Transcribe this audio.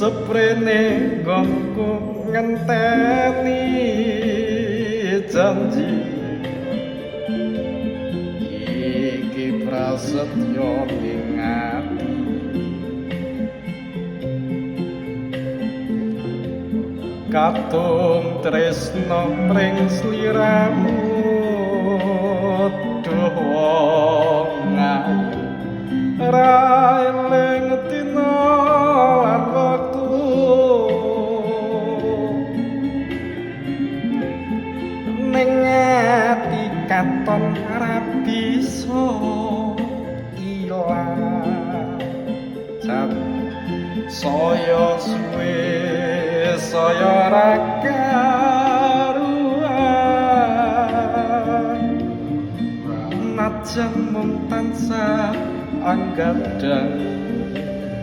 seprene nggonku ngenteni janji iki prasetyo ning ati katung tresno pring sliramu duh wong ayu ra eling dina lan wektu ning ati katon ra bisa ilang jan saya suwe saya ra karuan najan mung tansah anggadang